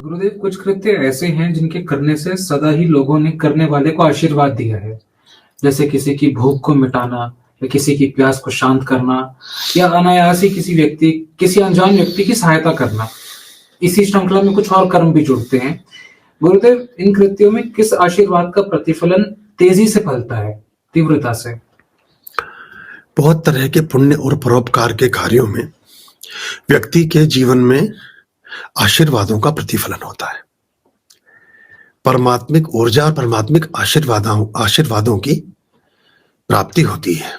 गुरुदेव, कुछ कृत्य ऐसे हैं जिनके करने से सदा ही लोगों ने करने वाले को आशीर्वाद दिया है। जैसे किसी की भूख को मिटाना या किसी की प्यास को शांत करना या अनायास ही किसी अनजान व्यक्ति की सहायता करना। इसी श्रृंखला में कुछ और कर्म भी जुड़ते हैं। गुरुदेव, इन कृत्यों में किस आशीर्वाद का प्रतिफलन तेजी से फलता है, तीव्रता से? बहुत तरह के पुण्य और परोपकार के कार्यों में व्यक्ति के जीवन में आशीर्वादों का प्रतिफलन होता है। परमात्मिक ऊर्जा और परमात्मिक आशीर्वादों की प्राप्ति होती है।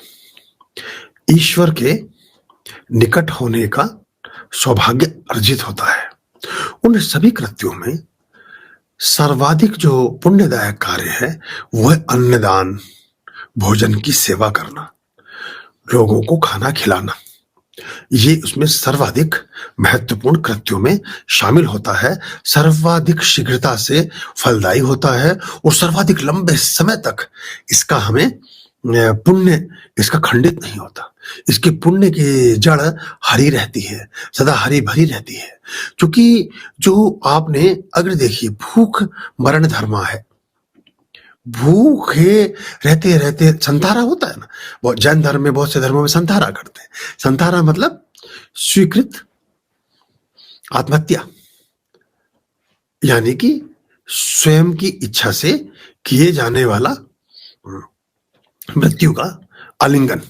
ईश्वर के निकट होने का सौभाग्य अर्जित होता है। उन सभी कृत्यों में सर्वाधिक जो पुण्यदायक कार्य है वह अन्नदान, भोजन की सेवा करना, लोगों को खाना खिलाना। ये उसमें सर्वाधिक महत्वपूर्ण कृत्यों में शामिल होता है, सर्वाधिक शीघ्रता से फलदायी होता है और सर्वाधिक लंबे समय तक इसका हमें पुण्य इसका खंडित नहीं होता। इसके पुण्य की जड़ हरी रहती है, सदा हरी भरी रहती है। क्योंकि जो आपने अगर देखिए, भूख मरण धर्मा है। भूखे रहते रहते संतारा होता है ना, बहुत जैन धर्म में, बहुत से धर्मों में संतारा करते हैं। संतारा मतलब स्वीकृत आत्महत्या, यानी कि स्वयं की इच्छा से किए जाने वाला मृत्यु का आलिंगन।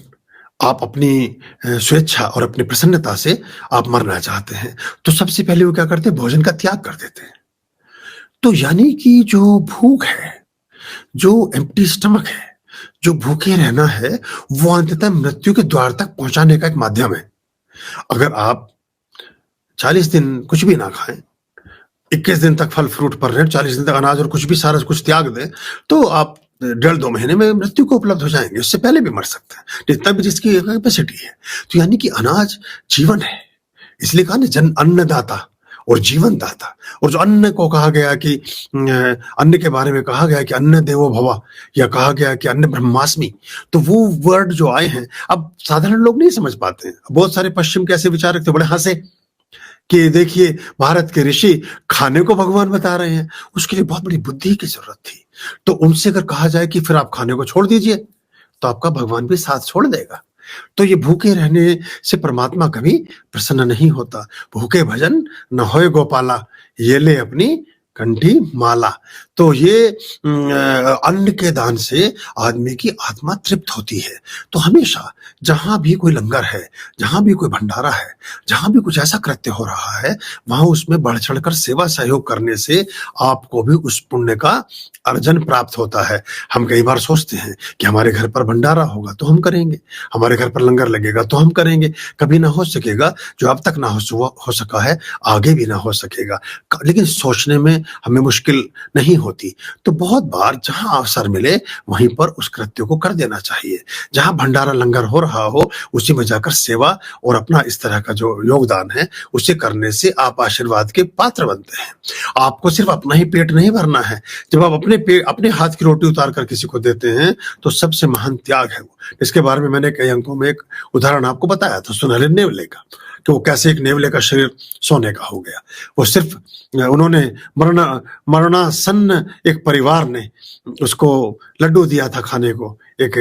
आप अपनी स्वेच्छा और अपनी प्रसन्नता से आप मरना चाहते हैं, तो सबसे पहले वो क्या करते हैं? भोजन का त्याग कर देते हैं। तो यानी कि जो भूख है, जो एम्प्टी स्टमक है, जो भूखे रहना है, वो अंततः मृत्यु के द्वार तक पहुंचाने का एक माध्यम है। अगर आप 40 दिन कुछ भी ना खाएं, 21 दिन तक फल फ्रूट पर रहे, 40 दिन तक अनाज और कुछ भी सारा कुछ त्याग दें, तो आप 1.5-2 महीने में मृत्यु को उपलब्ध हो जाएंगे। उससे पहले भी मर सकते हैं, जितना भी जिसकी कैपेसिटी है। तो यानी कि अनाज जीवन है। इसलिए कहा ना, जन अन्नदाता और जीवन दाता। और जो अन्न को कहा गया कि अन्न के बारे में कहा गया कि अन्न देवो भव, या कहा गया कि अन्न ब्रह्मास्मि, तो वो वर्ड जो आए हैं अब साधारण लोग नहीं समझ पाते हैं। बहुत सारे पश्चिम के ऐसे विचारक थे, बड़े हंसे कि देखिए, भारत के ऋषि खाने को भगवान बता रहे हैं। उसके लिए बहुत बड़ी बुद्धि की जरूरत थी। तो उनसे अगर कहा जाए कि फिर आप खाने को छोड़ दीजिए, तो आपका भगवान भी साथ छोड़ देगा। तो ये भूखे रहने से परमात्मा कभी प्रसन्न नहीं होता। भूखे भजन न होए गोपाला, ये ले अपनी कंठी माला। तो ये अन्न के दान से आदमी की आत्मा तृप्त होती है। तो हमेशा जहां भी कोई लंगर है, जहां भी कोई भंडारा है, जहां भी कुछ ऐसा कृत्य हो रहा है, वहां उसमें बढ़ चढ़कर सेवा सहयोग करने से आपको भी उस पुण्य का अर्जन प्राप्त होता है। हम कई बार सोचते हैं कि हमारे घर पर भंडारा होगा तो हम करेंगे, हमारे घर पर लंगर लगेगा तो हम करेंगे। कभी ना हो सकेगा, जो अब तक ना हो सका है, आगे भी ना हो सकेगा। लेकिन सोचने में हमें मुश्किल नहीं होती। तो बहुत बार जहां अवसर मिले वहीं पर उस कृत्य को कर देना चाहिए। जहां भंडारा लंगर हो रहा हो, उसी में जाकर सेवा और अपना इस तरह का जो योगदान है उसे करने से आप आशीर्वाद के पात्र बनते हैं। आपको सिर्फ अपना ही पेट नहीं भरना है। जब आप अपने हाथ की रोटी उतार कर किसी को देते हैं तो सबसे महान त्याग है वो। इसके बारे में मैंने कई अंकों में एक उदाहरण आपको बताया था, सुनहरे नेवले का, कि वो कैसे एक नेवले का शरीर सोने का हो गया। वो सिर्फ उन्होंने मरणासन्न एक परिवार ने उसको लड्डू दिया था खाने को, एक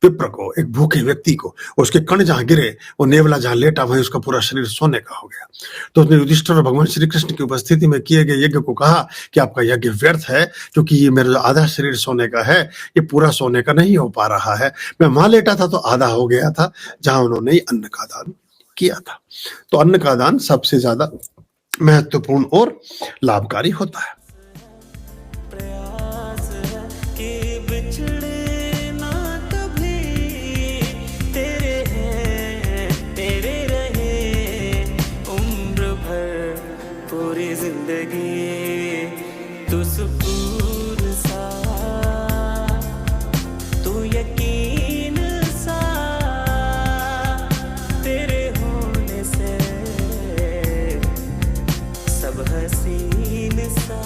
विप्र को, एक भूखे व्यक्ति को। उसके कण जहां गिरे, वो नेवला जहां लेटा, वहीं उसका पूरा शरीर सोने का हो गया। तो उसने युधिष्ठिर और भगवान श्री कृष्ण की उपस्थिति में किए गए यज्ञ को कहा कि आपका यज्ञ व्यर्थ है, क्योंकि ये मेरा आधा शरीर सोने का है, ये पूरा सोने का नहीं हो पा रहा है। मैं वहां लेटा था तो आधा हो गया था, जहां उन्होंने अन्न का दान किया था। तो अन्न का दान सबसे ज्यादा महत्वपूर्ण और लाभकारी होता है। प्रयास है कि बिछड़े ना कभी, तेरे हैं तेरे रहे उम्र भर पूरी जिंदगी। तू सुकून सा, तू यकीन सा, तेरे होने से सब हसीन सा।